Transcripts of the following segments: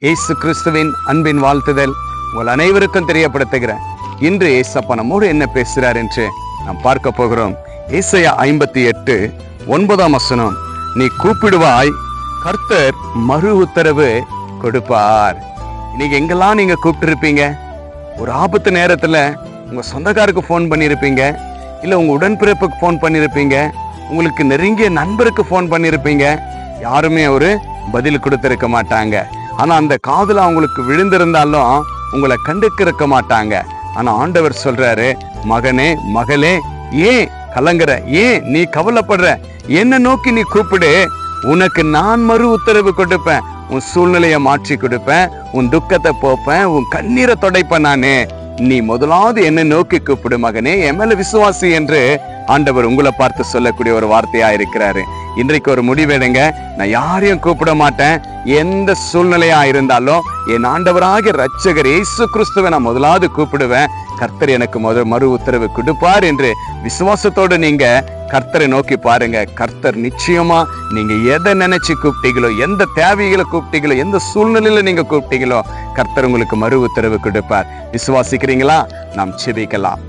இயேசு கிறிஸ்துவின் அன்பின் வாழ்த்துதல் உங்கள் அனைவருக்கும் தெரியப்படுத்துகிறேன். இன்று ஏசப்பா நம்மோடு என்ன பேசுகிறார் என்று நாம் பார்க்க போகிறோம். ஏசாயா 58:9 நீ கூப்பிடுவாய், கர்த்தர் மறு உத்தரவு கொடுப்பார். இன்னைக்கு எங்கெல்லாம் நீங்க கூப்பிட்டு இருப்பீங்க? ஒரு ஆபத்து நேரத்துல உங்க சொந்தக்காருக்கு போன் பண்ணிருப்பீங்க, இல்ல உங்க உடன்பிறப்புக்கு போன் பண்ணிருப்பீங்க, உங்களுக்கு நெருங்கிய நண்பருக்கு போன் பண்ணிருப்பீங்க. யாருமே ஒரு பதில் கொடுத்திருக்க மாட்டாங்க. ஆனா அந்த காதுல அவங்களுக்கு விழுந்திருந்தாலும் உங்களை கண்டுக்கிருக்க மாட்டாங்க. ஆனா ஆண்டவர் சொல்றாரு, மகனே மகளே, ஏன் கலங்குற? ஏன் நீ கவலைப்படுற? என்ன நோக்கி நீ கூப்பிடு, உனக்கு நான் மறு உத்தரவு கொடுப்பேன். உன் சூழ்நிலையை மாற்றி கொடுப்பேன், உன் துக்கத்தை போப்பேன், உன் கண்ணீரை துடைப்பேன். நானு நீ முதலாவது என்ன நோக்கி கூப்பிடு மகனே, என் மேல விசுவாசி என்று ஆண்டவர் உங்களை பார்த்து சொல்லக்கூடிய ஒரு வார்த்தையா இருக்கிறாரு. இன்றைக்கு ஒரு முடிவெடுங்க. நான் யாரையும் கூப்பிட மாட்டேன். எந்த சூழ்நிலையா இருந்தாலும் என் ஆண்டவராகிய இரட்சகர் இயேசு கிறிஸ்துவை நான் முதலாவது கூப்பிடுவேன். கர்த்தர் எனக்கு மறு உத்தரவு கொடுப்பார் என்று விசுவாசத்தோடு நீங்க கர்த்தரை நோக்கி பாருங்க. கர்த்தர் நிச்சயமா நீங்க எதை நினைச்சு கூப்பிட்டீங்களோ, எந்த தேவைகளை கூப்பிட்டீங்களோ, எந்த சூழ்நிலையில நீங்க கூப்பிட்டீங்களோ, கர்த்தர் உங்களுக்கு மறு உத்தரவு கொடுப்பார். விசுவாசிக்கிறீங்களா? நாம் செபிக்கலாம்.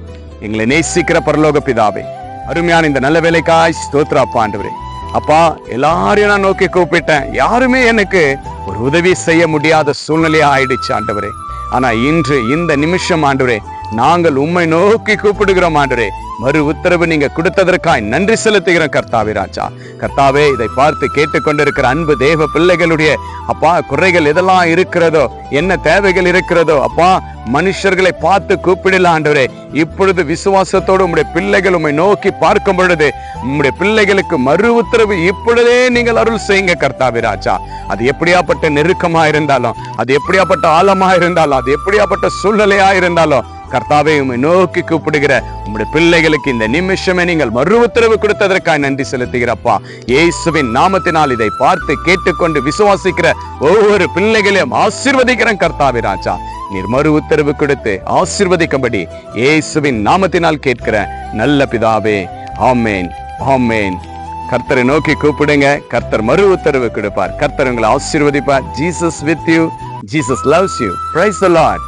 எங்களை நேசிக்கிற பரலோக பிதாவே, அருமையான இந்த நல்ல வேலைக்காய் ஸ்தோத்திரம் ஆண்டவரே. அப்பா, எல்லாரையும் நான் நோக்கி கூப்பிட்டேன், யாருமே எனக்கு ஒரு உதவி செய்ய முடியாத சூழ்நிலையா ஆயிடுச்சு ஆண்டவரே. ஆனா இன்று இந்த நிமிஷம் ஆண்டவரே, நாங்கள் உம்மை நோக்கி கூப்பிடுகிறோம் ஆண்டவரே. மறு உத்தரவு நீங்க கொடுத்ததற்காய் நன்றி செலுத்துகிறோம் கர்த்தாவே ராஜா. கர்த்தாவே, இதை பார்த்து கேட்டுக்கொண்டிருக்கிற அன்பு தேவ பிள்ளைகளுடைய அப்பா குறைகள் எதெல்லாம் இருக்கிறதோ, என்ன தேவைகள் இருக்கிறதோ, அப்பா மனுஷர்களை பார்த்து கூப்பிடலாம் ஆண்டவரே. இப்பொழுது விசுவாசத்தோடு உம்முடைய பிள்ளைகள் உம்மை நோக்கி பார்க்கும் பொழுது உம்முடைய பிள்ளைகளுக்கு மறு உத்தரவு இப்பொழுதே நீங்கள் அருள் செய்யுங்க கர்த்தாவே ராஜா. அது எப்படியாப்பட்ட நெருக்கமா இருந்தாலும், அது எப்படியாப்பட்ட ஆழமா இருந்தாலும், அது எப்படியாப்பட்ட சூழ்நிலையா இருந்தாலும், கர்த்தாவே உம்மை நோக்கி கூப்பிடுகிற உம்முடைய பிள்ளைகளுக்கு இந்த நிமிஷமே நீங்கள் மறு உத்தரவு கொடுத்ததற்காக நன்றி செலுத்துகிறப்பா. இயேசுவின் நாமத்தினால் இதை பார்த்து கேட்டுக்கொண்டு விசுவாசிக்கிற ஒவ்வொரு பிள்ளைகளையும் ஆசீர்வதிக்கிறேன் கர்த்தாவே ராஜா. நீர் மறு உத்தரவு கொடுத்து ஆசீர்வதிக்கும்படி இயேசுவின் நாமத்தினால் கேட்கிற நல்ல பிதாவே, ஆமேன் ஆமேன். கர்த்தரை நோக்கி கூப்பிடுங்க, கர்த்தர் மறு உத்தரவு கொடுப்பார். கர்த்தர் உங்களை ஆசீர்வதிப்பார். Jesus with you. Jesus loves you. Praise the Lord.